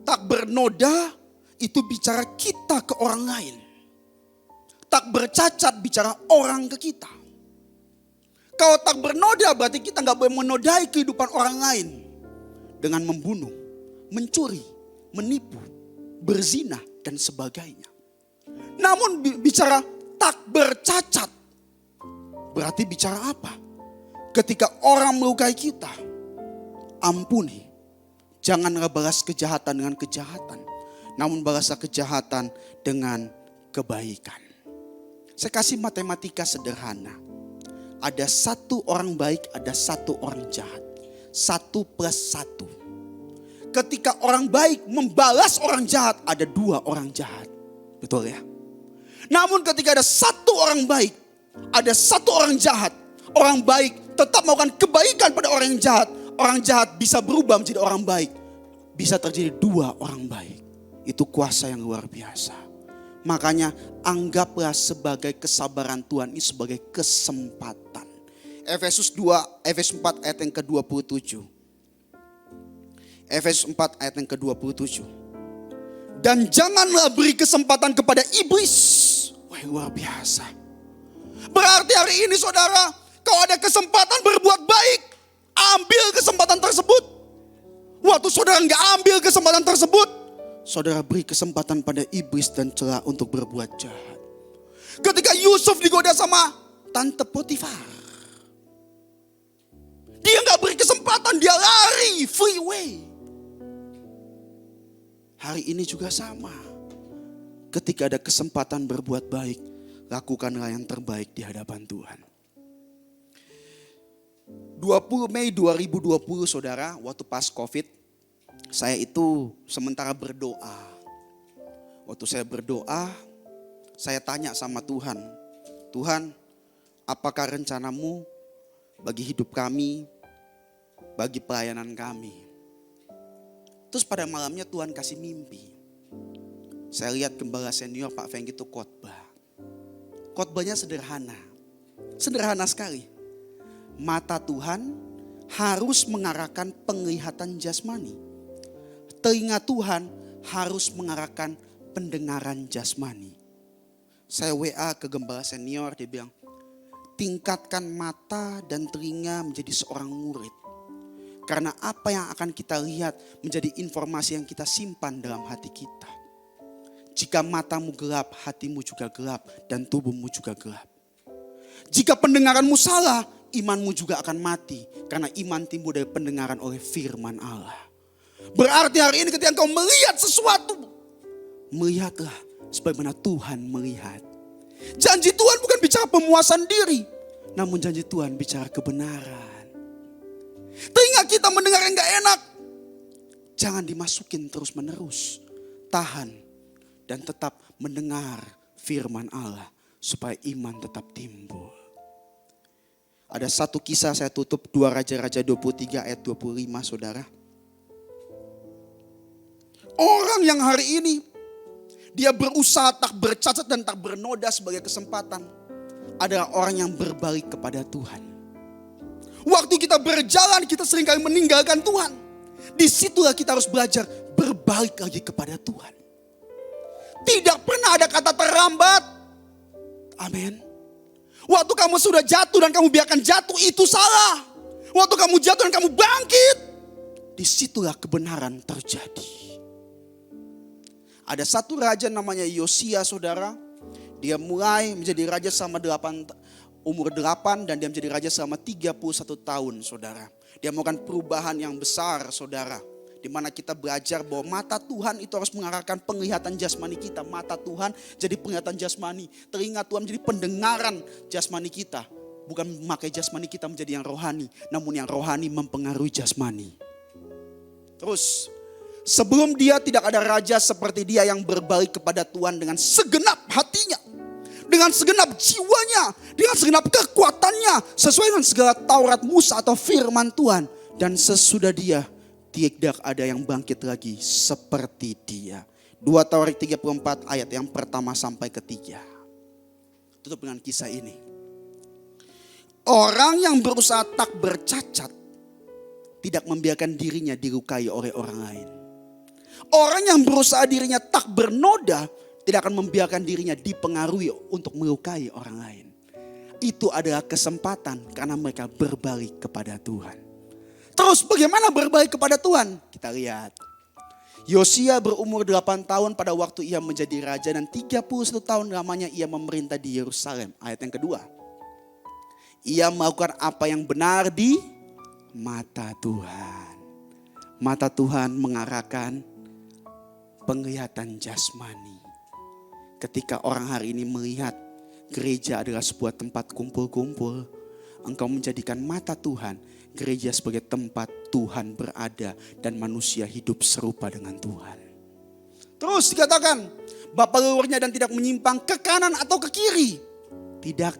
Tak bernoda itu bicara kita ke orang lain. Tak bercacat bicara orang ke kita. Kalau tak bernoda berarti kita gak boleh menodai kehidupan orang lain. Dengan membunuh, mencuri, menipu, berzina dan sebagainya. Namun bicara tak bercacat berarti bicara apa? Ketika orang melukai kita, ampuni. Janganlah balas kejahatan dengan kejahatan, namun balaslah kejahatan dengan kebaikan. Saya kasih matematika sederhana. Ada satu orang baik, ada satu orang jahat. 1 plus 1. Ketika orang baik membalas orang jahat, ada 2 orang jahat. Betul ya? Namun ketika ada 1 orang baik, ada 1 orang jahat. Orang baik tetap melakukan kebaikan pada orang yang jahat. Orang jahat bisa berubah menjadi orang baik. Bisa terjadi 2 orang baik. Itu kuasa yang luar biasa. Makanya anggaplah sebagai kesabaran Tuhan ini sebagai kesempatan. Efesus 4 ayat yang ke-27. Efesus 4 ayat yang ke-27. Dan janganlah beri kesempatan kepada iblis. Wah, luar biasa. Berarti hari ini saudara, kalau ada kesempatan berbuat baik, ambil kesempatan tersebut. Waktu saudara nggak ambil kesempatan tersebut, saudara beri kesempatan pada iblis dan celah untuk berbuat jahat. Ketika Yusuf digoda sama tante Potifar, dia nggak beri kesempatan, dia lari freeway. Hari ini juga sama. Ketika ada kesempatan berbuat baik, lakukanlah yang terbaik di hadapan Tuhan. 20 Mei 2020 saudara, waktu pas COVID, saya itu sementara berdoa. Waktu saya berdoa, saya tanya sama Tuhan, Tuhan, apakah rencanamu bagi hidup kami, bagi pelayanan kami? Terus pada malamnya Tuhan kasih mimpi. Saya lihat gembala senior Pak Feng itu khotbah. Khotbahnya sederhana, sederhana sekali. Mata Tuhan harus mengarahkan penglihatan jasmani. Telinga Tuhan harus mengarahkan pendengaran jasmani. Saya WA ke gembala senior, dia bilang, tingkatkan mata dan telinga menjadi seorang murid. Karena apa yang akan kita lihat menjadi informasi yang kita simpan dalam hati kita. Jika matamu gelap, hatimu juga gelap dan tubuhmu juga gelap. Jika pendengaranmu salah, imanmu juga akan mati. Karena iman timbul dari pendengaran oleh firman Allah. Berarti hari ini ketika engkau melihat sesuatu, melihatlah sebagaimana Tuhan melihat. Janji Tuhan bukan bicara pemuasan diri, namun janji Tuhan bicara kebenaran. Telinga kita mendengar yang gak enak, jangan dimasukin terus menerus. Tahan dan tetap mendengar firman Allah supaya iman tetap timbul. Ada satu kisah saya tutup 2 Raja-Raja 23 ayat 25 saudara. Orang yang hari ini dia berusaha tak bercacat dan tak bernoda sebagai kesempatan adalah orang yang berbalik kepada Tuhan. Waktu kita berjalan, kita seringkali meninggalkan Tuhan. Disitulah kita harus belajar berbalik lagi kepada Tuhan. Tidak pernah ada kata terlambat. Amin. Waktu kamu sudah jatuh dan kamu biarkan jatuh, itu salah. Waktu kamu jatuh dan kamu bangkit, disitulah kebenaran terjadi. Ada satu raja namanya Yosia, saudara. Dia mulai menjadi raja selama umur 8 dan dia menjadi raja selama 31 tahun, saudara. Dia melakukan perubahan yang besar, saudara. Di mana kita belajar bahwa mata Tuhan itu harus mengarahkan penglihatan jasmani kita. Mata Tuhan jadi penglihatan jasmani. Telinga Tuhan menjadi pendengaran jasmani kita. Bukan memakai jasmani kita menjadi yang rohani. Namun yang rohani mempengaruhi jasmani. Terus, sebelum dia tidak ada raja seperti dia yang berbalik kepada Tuhan dengan segenap hatinya. Dengan segenap jiwanya. Dengan segenap kekuatannya. Sesuai dengan segala Taurat Musa atau firman Tuhan. Dan sesudah dia, tidak ada yang bangkit lagi seperti dia. 2 Tawarik 34 ayat yang pertama sampai ketiga. Tutup dengan kisah ini. Orang yang berusaha tak bercacat tidak membiarkan dirinya dilukai oleh orang lain. Orang yang berusaha dirinya tak bernoda tidak akan membiarkan dirinya dipengaruhi untuk melukai orang lain. Itu adalah kesempatan karena mereka berbalik kepada Tuhan. Terus bagaimana berbalik kepada Tuhan? Kita lihat. Yosia berumur 8 tahun pada waktu ia menjadi raja dan 31 tahun lamanya ia memerintah di Yerusalem. Ayat yang kedua. Ia melakukan apa yang benar di mata Tuhan. Mata Tuhan mengarahkan penglihatan jasmani. Ketika orang hari ini melihat gereja adalah sebuah tempat kumpul-kumpul, engkau menjadikan mata Tuhan gereja sebagai tempat Tuhan berada dan manusia hidup serupa dengan Tuhan. Terus dikatakan, Bapa leluhurnya dan tidak menyimpang ke kanan atau ke kiri. Tidak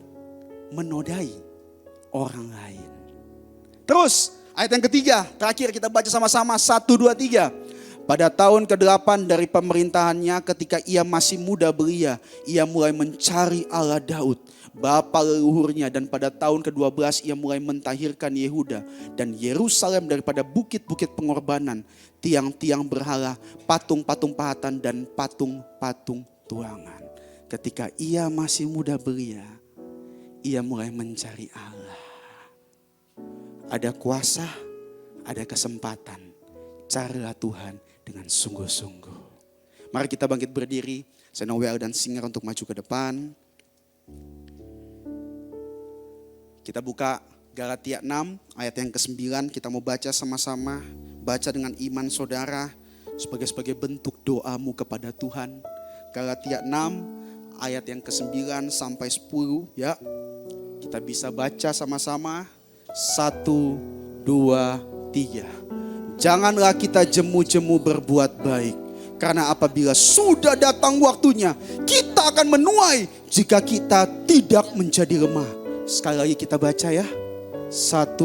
menodai orang lain. Terus ayat yang ketiga, terakhir kita baca sama-sama 1, 2, 3. Pada tahun ke-8 dari pemerintahannya ketika ia masih muda belia, ia mulai mencari Allah Daud, bapa leluhurnya, dan pada tahun ke-12 ia mulai mentahirkan Yehuda dan Yerusalem daripada bukit-bukit pengorbanan, tiang-tiang berhala, patung-patung pahatan dan patung-patung tuangan. Ketika ia masih muda belia, ia mulai mencari Allah. Ada kuasa, ada kesempatan. Carilah Tuhan dengan sungguh-sungguh. Mari kita bangkit berdiri. Saya Noel dan Singer untuk maju ke depan. Kita buka Galatia 6 ayat yang ke-9. Kita mau baca sama-sama. Baca dengan iman saudara. Sebagai bentuk doamu kepada Tuhan. Galatia 6 ayat yang ke-9 sampai 10 ya. Kita bisa baca sama-sama. 1, 2, 3. Janganlah kita jemu-jemu berbuat baik. Karena apabila sudah datang waktunya, kita akan menuai jika kita tidak menjadi lemah. Sekali lagi kita baca ya. 1,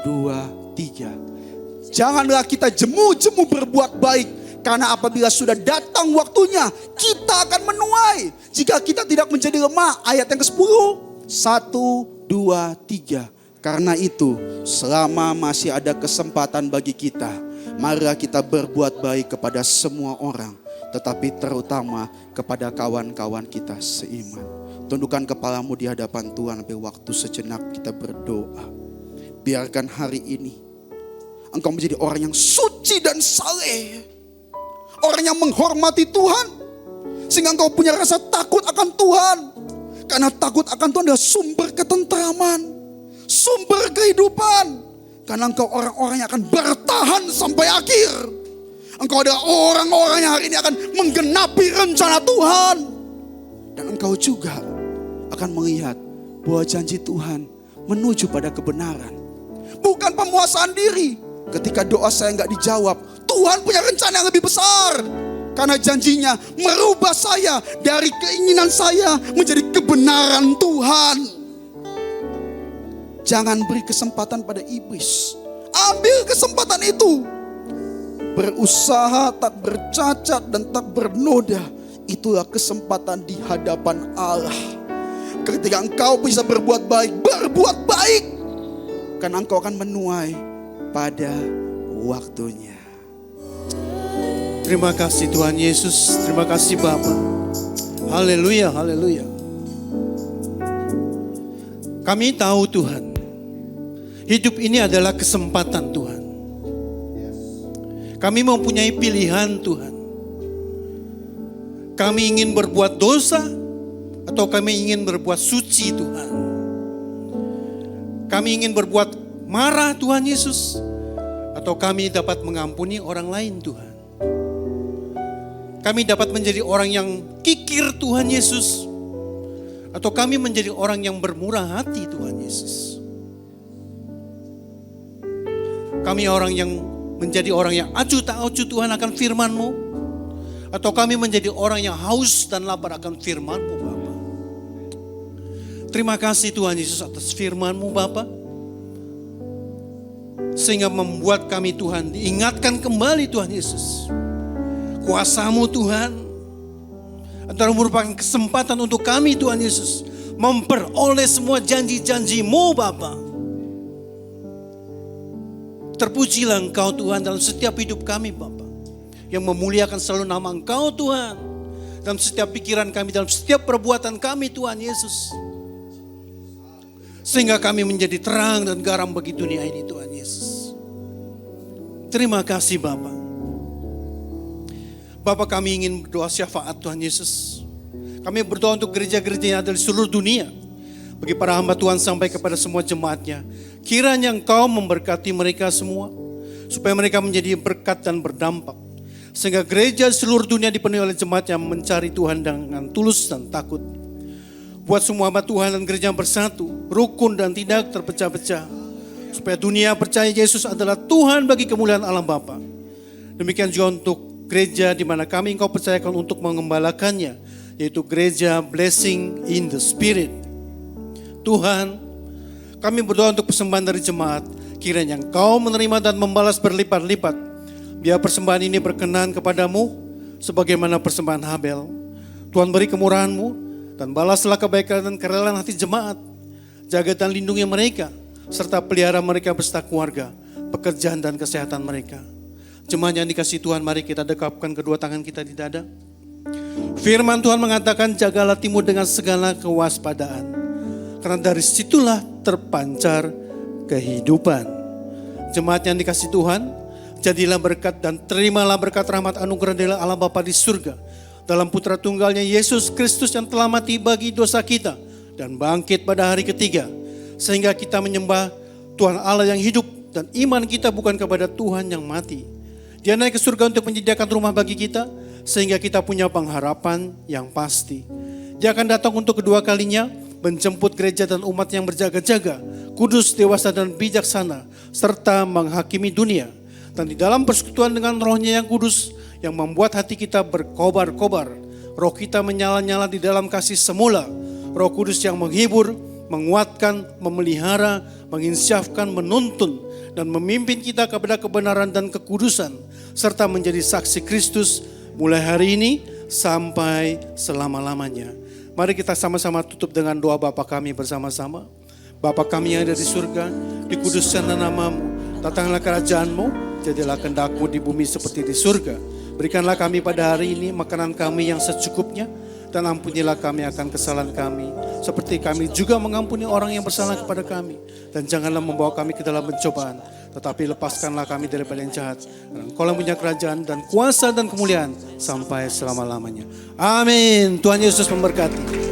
2, 3. Janganlah kita jemu-jemu berbuat baik. Karena apabila sudah datang waktunya, kita akan menuai jika kita tidak menjadi lemah. Ayat yang ke-10. 1, 2, 3. Karena itu, selama masih ada kesempatan bagi kita, marilah kita berbuat baik kepada semua orang, tetapi terutama kepada kawan-kawan kita seiman. Tundukkan kepalamu di hadapan Tuhan, sampai waktu sejenak kita berdoa. Biarkan hari ini engkau menjadi orang yang suci dan saleh, orang yang menghormati Tuhan, sehingga engkau punya rasa takut akan Tuhan. Karena takut akan Tuhan adalah sumber ketentraman, sumber kehidupan. Karena engkau orang-orang yang akan bertahan sampai akhir. Engkau adalah orang-orang yang hari ini akan menggenapi rencana Tuhan. Dan engkau juga akan melihat bahwa janji Tuhan menuju pada kebenaran. Bukan pemuasaan diri. Ketika doa saya enggak dijawab, Tuhan punya rencana yang lebih besar. Karena janjinya merubah saya dari keinginan saya menjadi kebenaran Tuhan. Jangan beri kesempatan pada iblis. Ambil kesempatan itu. berusaha, tak bercacat dan tak bernoda. Itulah kesempatan di hadapan Allah. Ketika engkau bisa berbuat baik, berbuat baik. Karena engkau akan menuai pada waktunya. Terima kasih Tuhan Yesus, terima kasih Bapa. Haleluya, haleluya. Kami tahu Tuhan, hidup ini adalah kesempatan Tuhan. Kami mempunyai pilihan Tuhan. Kami ingin berbuat dosa atau kami ingin berbuat suci Tuhan. Kami ingin berbuat marah Tuhan Yesus atau kami dapat mengampuni orang lain Tuhan. Kami dapat menjadi orang yang kikir Tuhan Yesus atau kami menjadi orang yang bermurah hati Tuhan Yesus. Kami menjadi orang yang acuh tak acuh Tuhan akan firman-Mu, atau kami menjadi orang yang haus dan lapar akan firman-Mu Bapa. Terima kasih Tuhan Yesus atas firman-Mu Bapa, sehingga membuat kami Tuhan diingatkan kembali Tuhan Yesus. Kuasa-Mu Tuhan adalah merupakan kesempatan untuk kami Tuhan Yesus memperoleh semua janji-janji-Mu Bapa. Terpujilah Engkau Tuhan dalam setiap hidup kami Bapa, yang memuliakan selalu nama Engkau Tuhan dalam setiap pikiran kami, dalam setiap perbuatan kami Tuhan Yesus, sehingga kami menjadi terang dan garam bagi dunia ini Tuhan Yesus. Terima kasih Bapa. Bapak, kami ingin berdoa syafaat Tuhan Yesus. Kami berdoa untuk gereja-gereja yang ada di seluruh dunia. Bagi para hamba Tuhan sampai kepada semua jemaatnya. Kiranya Engkau memberkati mereka semua. Supaya mereka menjadi berkat dan berdampak. Sehingga gereja di seluruh dunia dipenuhi oleh jemaat yang mencari Tuhan dengan tulus dan takut. Buat semua hamba Tuhan dan gereja bersatu, rukun dan tidak terpecah-pecah. Supaya dunia percaya Yesus adalah Tuhan bagi kemuliaan Allah Bapa. Demikian juga untuk gereja di mana kami Engkau percayakan untuk mengembalakannya, yaitu gereja Blessing in the Spirit. Tuhan, kami berdoa untuk persembahan dari jemaat. Kiranya Engkau menerima dan membalas berlipat-lipat. Biar persembahan ini berkenan kepadamu sebagaimana persembahan Habel. Tuhan, beri kemurahan-Mu dan balaslah kebaikan dan kerelaan hati jemaat. Jaga dan lindungi mereka serta pelihara mereka beserta keluarga, pekerjaan dan kesehatan mereka. Jemaat yang dikasihi Tuhan, mari kita dekapkan kedua tangan kita di dada. Firman Tuhan mengatakan, jagalah hatimu dengan segala kewaspadaan, karena dari situlah terpancar kehidupan. Jemaat yang dikasihi Tuhan, jadilah berkat dan terimalah berkat rahmat anugerah dari Allah Bapa di surga, dalam putra tunggalnya Yesus Kristus yang telah mati bagi dosa kita dan bangkit pada hari ketiga, sehingga kita menyembah Tuhan Allah yang hidup dan iman kita bukan kepada Tuhan yang mati. Dia naik ke surga untuk menyediakan rumah bagi kita, sehingga kita punya pengharapan yang pasti. Dia akan datang untuk kedua kalinya, menjemput gereja dan umat yang berjaga-jaga, kudus, dewasa dan bijaksana, serta menghakimi dunia. Dan di dalam persekutuan dengan Roh-Nya yang kudus, yang membuat hati kita berkobar-kobar, roh kita menyala-nyala di dalam kasih semula, Roh Kudus yang menghibur, menguatkan, memelihara, menginsyafkan, menuntun, dan memimpin kita kepada kebenaran dan kekudusan, serta menjadi saksi Kristus mulai hari ini sampai selama-lamanya. Mari kita sama-sama tutup dengan doa Bapa kami bersama-sama. Bapa kami yang ada di surga, dikuduskanlah nama-Mu, datanglah kerajaan-Mu, jadilah kehendak-Mu di bumi seperti di surga. Berikanlah kami pada hari ini makanan kami yang secukupnya, dan ampunilah kami akan kesalahan kami, seperti kami juga mengampuni orang yang bersalah kepada kami. Dan janganlah membawa kami ke dalam pencobaan, tetapi lepaskanlah kami daripada yang jahat. Karena Engkau yang punya kerajaan dan kuasa dan kemuliaan sampai selama-lamanya. Amin. Tuhan Yesus memberkati.